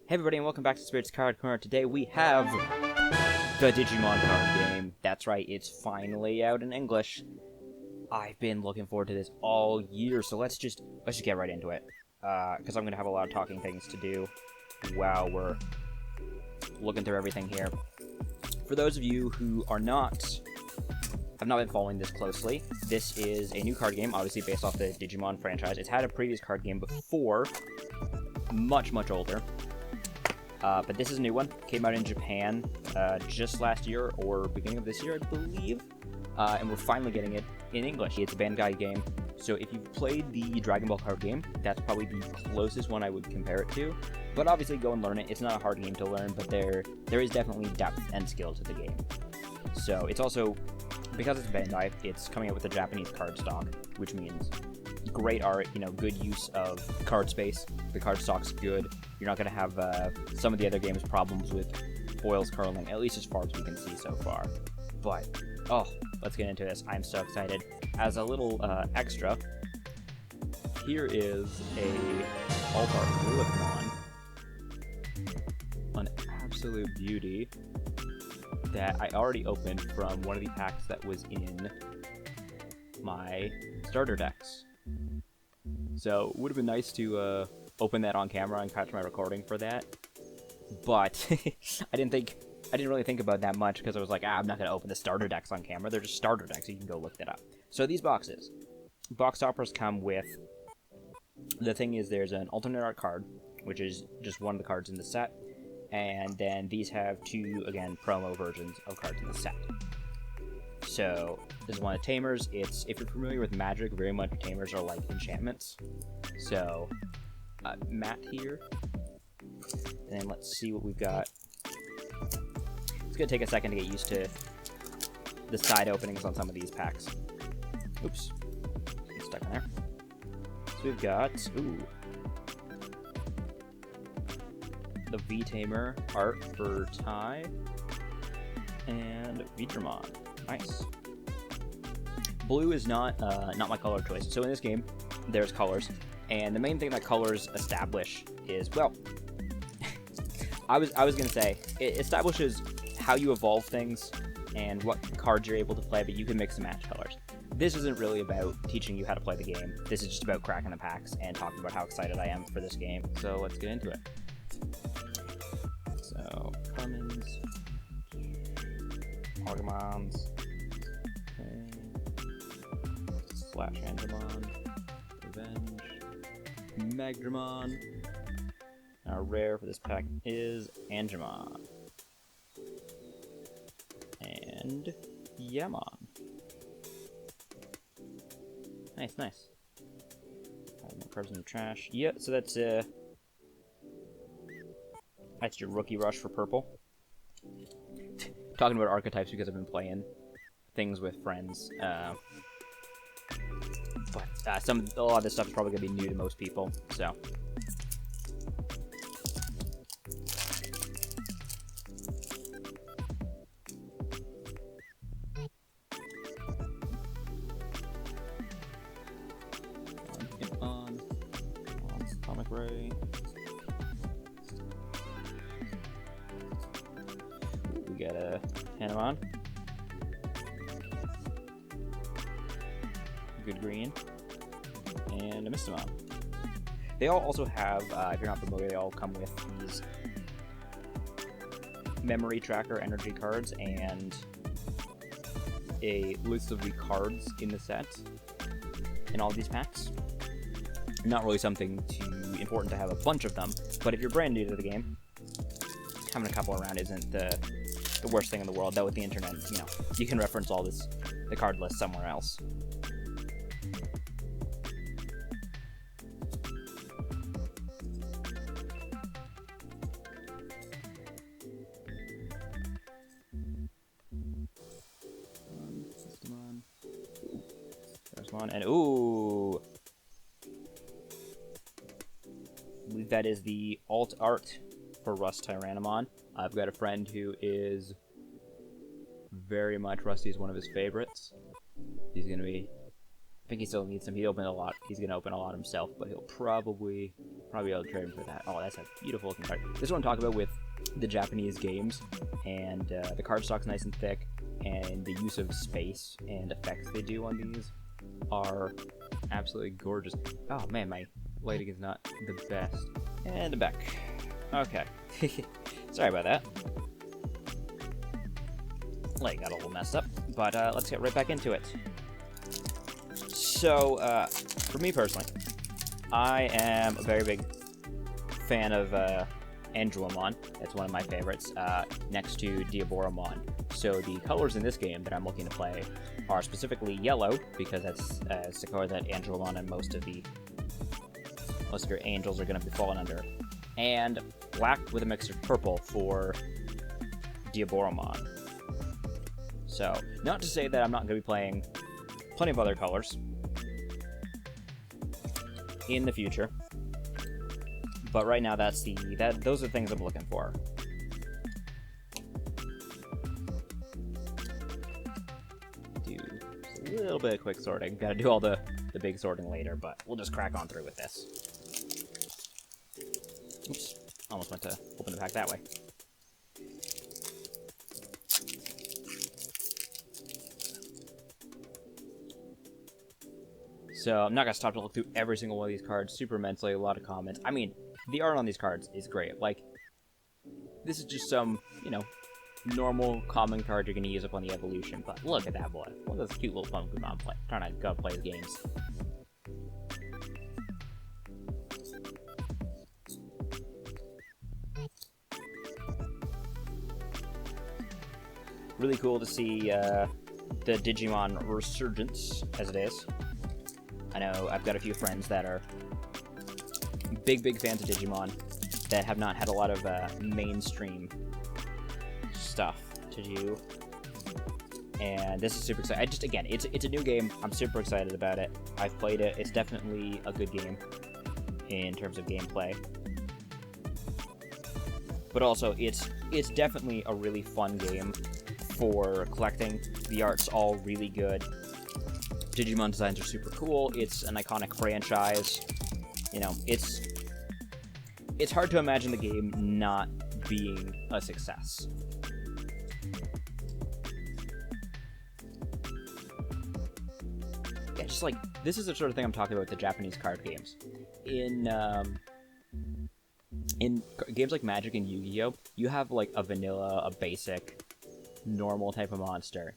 Hey everybody and welcome back to Spirit's Card Corner. Today we have the Digimon card game. That's right, it's finally out in English. I've been looking forward to this all year, so let's just get right into it. Because I'm going to have a lot of talking things to do while we're looking through everything here. For those of you who have not been following this closely, this is a new card game, obviously based off the Digimon franchise. It's had a previous card game before, much older. But this is a new one. Came out in Japan just last year or beginning of this year, I believe. And we're finally getting it in English. It's a Bandai game. So if you've played the Dragon Ball card game, that's probably the closest one I would compare it to. But obviously go and learn it. It's not a hard game to learn, but there is definitely depth and skill to the game. So it's also, because it's Bandai, it's coming out with a Japanese card stock, which means great art, good use of card space. The card stock's good. You're not going to have some of the other games' problems with foils curling, at least as far as we can see so far. But, let's get into this. I'm so excited. As a little extra, here is a all-art Digimon, an absolute beauty that I already opened from one of the packs that was in my starter decks. So it would have been nice to open that on camera and catch my recording for that, but I didn't really think about that much because I was like, I'm not going to open the starter decks on camera. They're just starter decks. You can go look that up. So these box toppers come with, the thing is there's an alternate art card, which is just one of the cards in the set, and then these have two, again, promo versions of cards in the set. So this is one of the Tamers. If you're familiar with Magic, very much Tamers are like enchantments. So Matt here, and then let's see what we've got. It's gonna take a second to get used to the side openings on some of these packs. Oops, it's stuck in there. So we've got the V-Tamer art for Tai and Digimon. Nice. Blue is not my color choice. So in this game, there's colors, and the main thing that colors establish is, well, I was gonna say it establishes how you evolve things and what cards you're able to play, but you can mix and match colors. This isn't really about teaching you how to play the game. This is just about cracking the packs and talking about how excited I am for this game. So let's get into it. So Cummins, Argamons. Slash Angemon, Revenge, Magdramon. Our rare for this pack is Angemon. And Yamon. Nice. No cards in the trash. Yeah, so that's your rookie rush for purple. Talking about archetypes because I've been playing things with friends. But a lot of this stuff is probably going to be new to most people, so. On Comic Ray. We got a Hanamon. Good green, and a Mistamon. They all also have, if you're not familiar, they all come with these memory tracker energy cards and a list of the cards in the set in all these packs. Not really something too important to have a bunch of them, but if you're brand new to the game, having a couple around isn't the worst thing in the world. Though with the internet, you can reference all the card list somewhere else. There's one, and ooh! I believe that is the alt art for Rust Tyrannomon. I've got a friend who is very much, Rusty is one of his favorites. He's going to be I think he still needs some. He opened a lot. He's gonna open a lot himself, but he'll probably be able to trade him for that. Oh, that's a beautiful looking card. This is what I'm talking about with the Japanese games, and the cardstock's nice and thick, and the use of space and effects they do on these are absolutely gorgeous. Oh man, my lighting is not the best. And the back. Okay. Sorry about that. Light got a little messed up, but let's get right back into it. So, for me personally, I am a very big fan of Angelomon. It's one of my favorites, next to Diaboromon. So the colors in this game that I'm looking to play are specifically yellow, because that's the color that Angelomon and most of your angels are going to be falling under, and black with a mix of purple for Diaboromon. So, not to say that I'm not going to be playing plenty of other colors in the future, but right now those are the things I'm looking for. Do a little bit of quick sorting. Got to do all the big sorting later, but we'll just crack on through with this. Oops, almost went to open the pack that way. So I'm not going to stop to look through every single one of these cards super immensely, a lot of comments. I mean, the art on these cards is great. Like, this is just some, normal common card you're going to use up on the evolution. But look at that boy. Look at this cute little Pokemon trying to go play his games. Really cool to see the Digimon resurgence, as it is. I know I've got a few friends that are big fans of Digimon that have not had a lot of mainstream stuff to do, and this is super exciting. It's a new game. I'm super excited about it. I've played it. It's definitely a good game in terms of gameplay, but also it's definitely a really fun game for collecting. The art's all really good. Digimon designs are super cool. It's an iconic franchise. It's hard to imagine the game not being a success. Yeah, just like, this is the sort of thing I'm talking about with the Japanese card games. In games like Magic and Yu-Gi-Oh, you have like a vanilla, a basic, normal type of monster,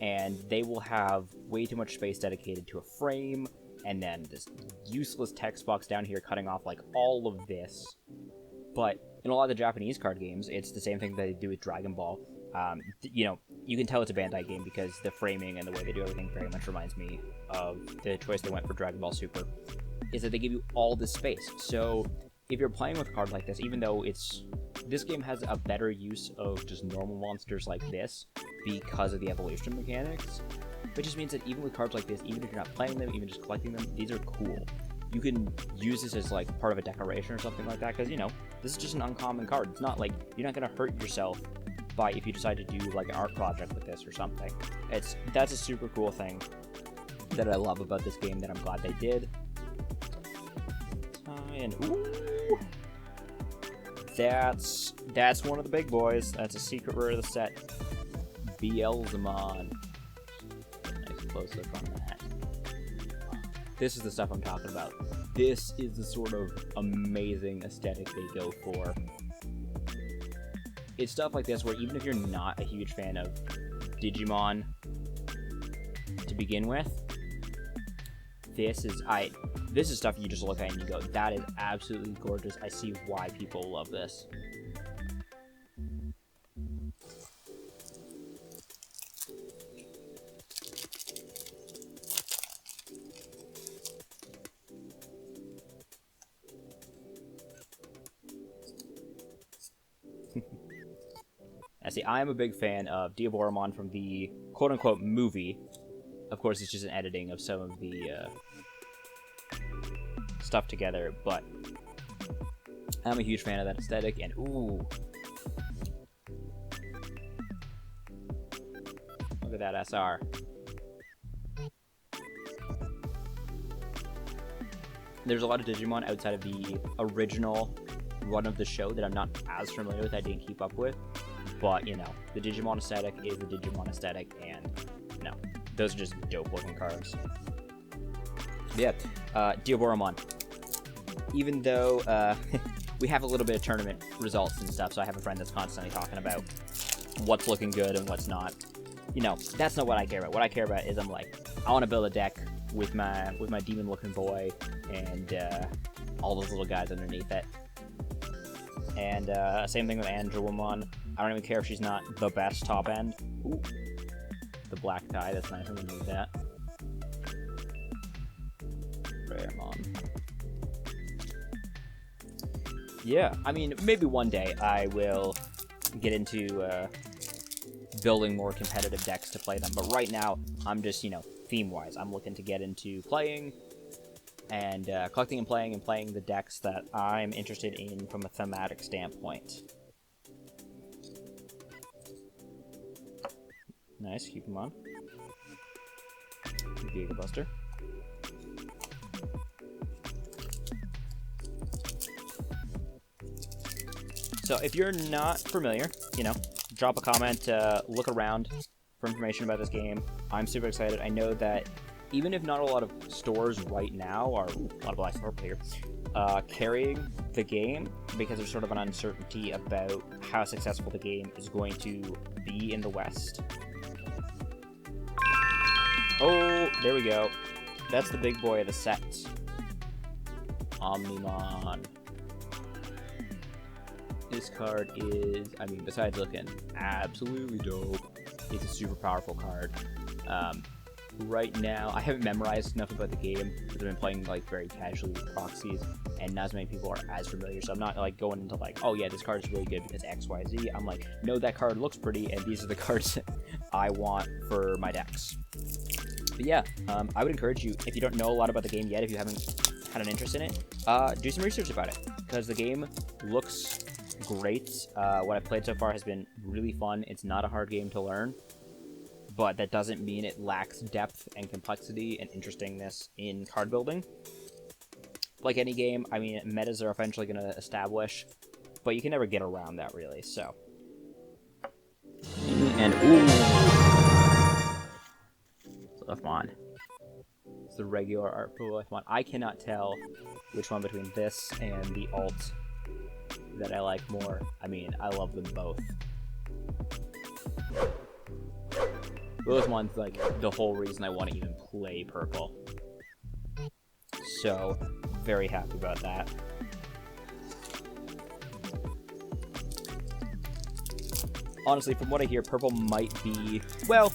and they will have way too much space dedicated to a frame, and then this useless text box down here cutting off like all of this. But in a lot of the Japanese card games, it's the same thing that they do with Dragon Ball. You can tell it's a Bandai game because the framing and the way they do everything very much reminds me of the choice they went for Dragon Ball Super, is that they give you all this space. So if you're playing with a card like this, even though this game has a better use of just normal monsters like this because of the evolution mechanics, it just means that even with cards like this, even if you're not playing them, even just collecting them, these are cool. You can use this as like part of a decoration or something like that, because this is just an uncommon card. It's not like you're not going to hurt yourself by if you decide to do like an art project with this or something. That's a super cool thing that I love about this game that I'm glad they did. And ooh, that's one of the big boys. That's a secret rare of the set. Beelzemon. Nice close look on that. This is the stuff I'm talking about. This is the sort of amazing aesthetic they go for. It's stuff like this where even if you're not a huge fan of Digimon to begin with, this is stuff you just look at and you go, that is absolutely gorgeous. I see why people love this. Now, see, I am a big fan of Diaboromon from the quote-unquote movie. Of course, it's just an editing of some of the stuff together, but I'm a huge fan of that aesthetic, and ooh. Look at that SR. there's a lot of Digimon outside of the original run of the show that I'm not as familiar with, I didn't keep up with. But, you know, the Digimon aesthetic is the Digimon aesthetic, and, you know, those are just dope-looking cards. Yeah, Diaboromon. Even though, we have a little bit of tournament results and stuff, so I have a friend that's constantly talking about what's looking good and what's not. You know, that's not what I care about. What I care about is I'm like, I want to build a deck with my demon-looking boy and all those little guys underneath it. And same thing with Andromon. I don't even care if she's not the best top end. Ooh, the black tie. That's nice. I'm gonna move that. Greymon. Yeah, I mean, maybe one day I will get into building more competitive decks to play them. But right now, I'm just, you know, theme-wise, I'm looking to get into playing and collecting and playing the decks that I'm interested in from a thematic standpoint. Nice, keep them on. Giga Buster. So if you're not familiar, you know, drop a comment, look around for information about this game. I'm super excited. I know that even if not a lot of stores right now are, a lot of black store here, carrying the game, because there's sort of an uncertainty about how successful the game is going to be in the West. Oh, there we go. That's the big boy of the set. Omnimon. This card is, I mean, besides looking absolutely dope, it's a super powerful card. Right now, I haven't memorized enough about the game, because I've been playing, like, very casually with proxies, and not as many people are as familiar, so I'm not, like, going into, like, oh yeah, this card is really good because X, Y, Z. I'm like, no, that card looks pretty, and these are the cards I want for my decks. But yeah, I would encourage you, if you don't know a lot about the game yet, if you haven't had an interest in it, do some research about it, because the game looks great. What I've played so far has been really fun. It's not a hard game to learn, but that doesn't mean it lacks depth and complexity and interestingness in card building. Like any game, I mean, metas are eventually going to establish, but you can never get around that, really, so. And, ooh! Lefmon. It's the regular art for Lefmon. I cannot tell which one between this and the alt that I like more. I mean, I love them both. Lefmon's like the whole reason I want to even play purple. So, very happy about that. Honestly, from what I hear, purple might be, well,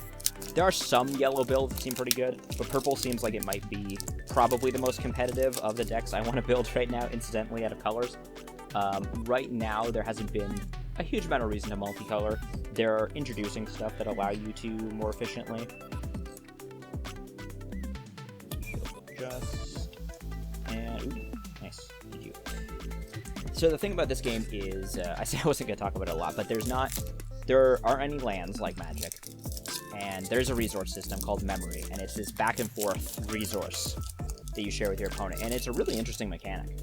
there are some yellow builds that seem pretty good, but purple seems like it might be probably the most competitive of the decks I want to build right now, incidentally, out of colors. Right now, there hasn't been a huge amount of reason to multicolor. They're introducing stuff that allow you to more efficiently. Just, and, ooh, nice, GG. So the thing about this game is, I said I wasn't going to talk about it a lot, but there aren't any lands like Magic. And there's a resource system called Memory, and it's this back and forth resource that you share with your opponent, and it's a really interesting mechanic.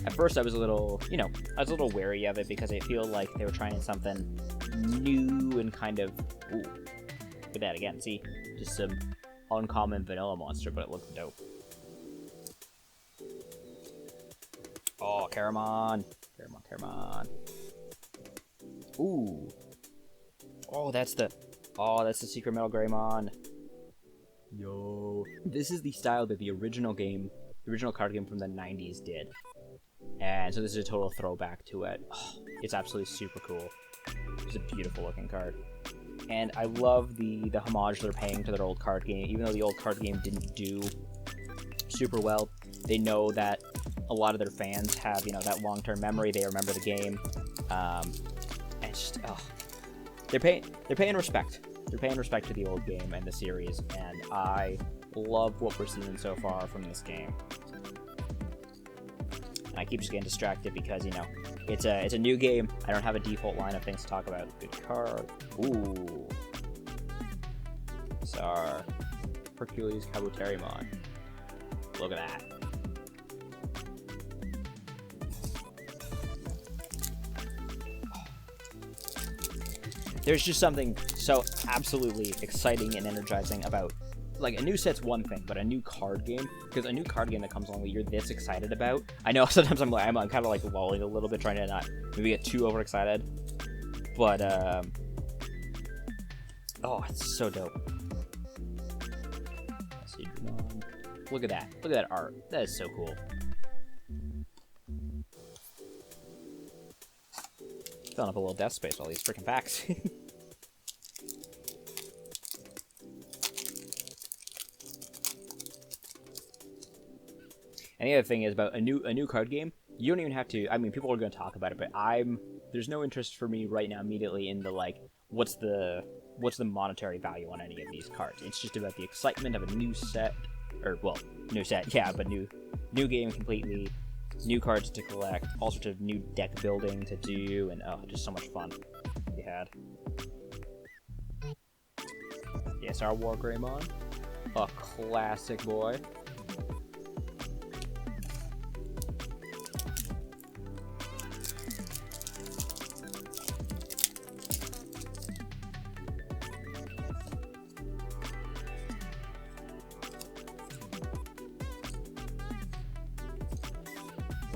At first I was a little, you know, I was wary of it because I feel like they were trying something new and kind of, ooh, look at that again, see, just some uncommon vanilla monster, but it looks dope. Oh, Caramon. Ooh. Oh, that's the Secret Metal Greymon. Yo. This is the style that the original card game from the 90s did. And so this is a total throwback to it. Oh, it's absolutely super cool. It's a beautiful looking card. And I love the homage they're paying to their old card game. Even though the old card game didn't do super well, they know that a lot of their fans have, you know, that long-term memory. They remember the game. And it's just, oh. They're paying respect. They're paying respect to the old game and the series, and I love what we're seeing so far from this game. And I keep just getting distracted because, you know, it's a new game. I don't have a default line of things to talk about. Good card. Ooh. Tsar. Hercules Kabuterimon. Look at that. there's just something so absolutely exciting and energizing about, like, a new set's one thing, but a new card game, because a new card game that comes along that you're this excited about, I know sometimes I'm kind of like lolling a little bit, trying to not maybe get too overexcited, but oh, it's so dope. Look at that. Look at that art. That is so cool. Filling up a little desk space with all these freaking packs. And the other thing is about a new card game, you don't even have to, I mean, people are going to talk about it, but there's no interest for me right now immediately in the, like, what's the monetary value on any of these cards. It's just about the excitement of a new set, or, well, new set, yeah, but new game completely, new cards to collect, all sorts of new deck building to do, and oh, just so much fun we had. Yes, our War Greymon, a classic boy.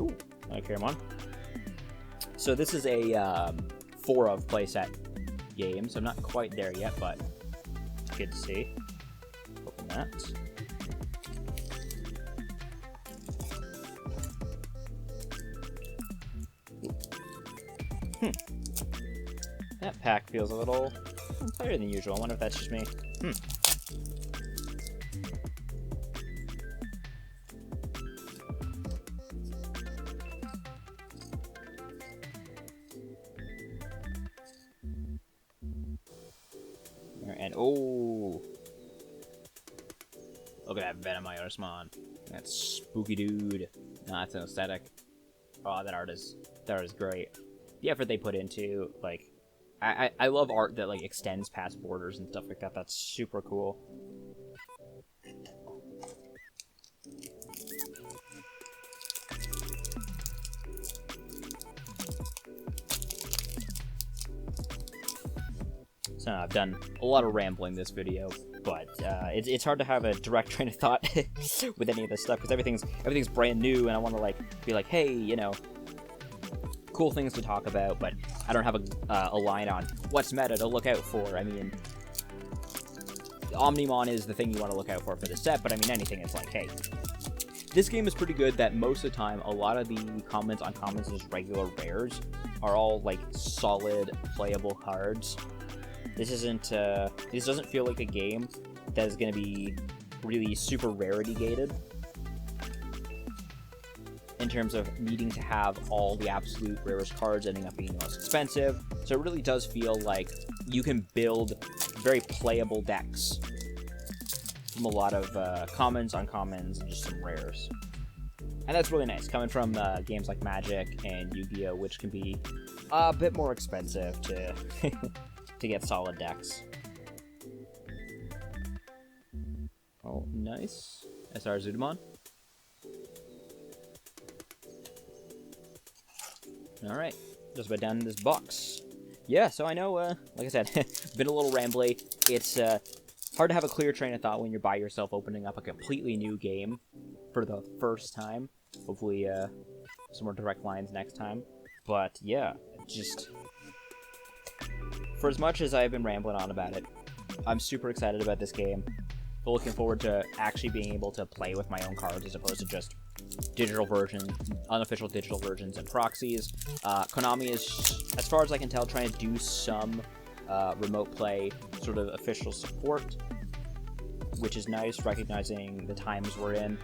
Ooh, okay, come on. So this is a 4 of playset game, so I'm not quite there yet, but it's good to see. Open that. That pack feels a little tighter than usual. I wonder if that's just me. And oh, look at that Venomiotismon. That spooky dude. No, that's an aesthetic. Oh, that art is great. The effort they put into, like, I love art that, like, extends past borders and stuff like that. That's super cool. So I've done a lot of rambling this video, but it's hard to have a direct train of thought with any of this stuff, because everything's brand new, and I want to, like, be like, hey, you know, cool things to talk about, but I don't have a line on what's meta to look out for. I mean, Omnimon is the thing you want to look out for the set, but I mean, anything is like, hey, this game is pretty good that most of the time, a lot of the comments on commons and just regular rares are all, like, solid, playable cards. This doesn't feel like a game that is going to be really super rarity gated in terms of needing to have all the absolute rarest cards ending up being the most expensive. So it really does feel like you can build very playable decks from a lot of commons, uncommons, and just some rares. And that's really nice, coming from games like Magic and Yu-Gi-Oh!, which can be a bit more expensive to to get solid decks. Oh, nice. SR Zudamon. Alright, just about down in this box. Yeah, so I know, like I said, been a little rambly. It's hard to have a clear train of thought when you're by yourself opening up a completely new game for the first time. Hopefully, some more direct lines next time. But yeah, just for as much as I've been rambling on about it, I'm super excited about this game. Looking forward to actually being able to play with my own cards as opposed to just digital versions, unofficial digital versions and proxies. Konami is, as far as I can tell, trying to do some remote play sort of official support, which is nice, recognizing the times we're in.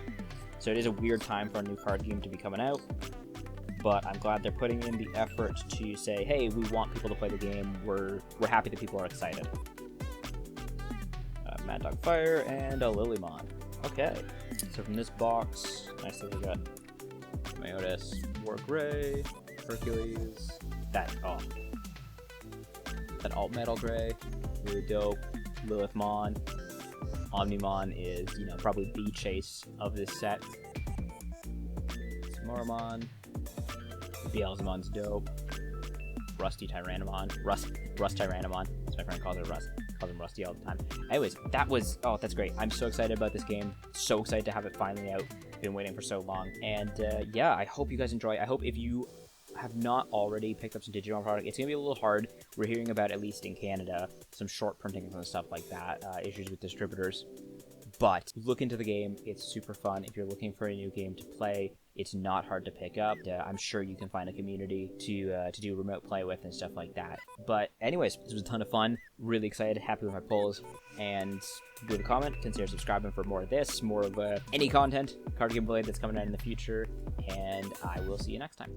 So it is a weird time for a new card game to be coming out, but I'm glad they're putting in the effort to say, hey, we want people to play the game, we're happy that people are excited. Mad Dog Fire and a Lilymon. Okay, so from this box, nice that we got Meiotis, War Gray, Hercules, that alt metal gray, really dope. Lilithmon. Omnimon is, you know, probably the chase of this set. Smoramon. Beelzemon's dope. Rusty Tyrannomon. Rust Tyrannomon. As my friend calls it, Rust. Calls him Rusty all the time. Anyways, that's great. I'm so excited about this game. So excited to have it finally out. Been waiting for so long. And yeah, I hope you guys enjoy. I hope if you have not already picked up some Digimon product, it's going to be a little hard. We're hearing about, at least in Canada, some short printing and stuff like that, issues with distributors. But look into the game. It's super fun. If you're looking for a new game to play, it's not hard to pick up. I'm sure you can find a community to do remote play with and stuff like that. But anyways, this was a ton of fun. Really excited, happy with my polls. And leave a comment, consider subscribing for more of this, more of any content, card game related that's coming out in the future. And I will see you next time.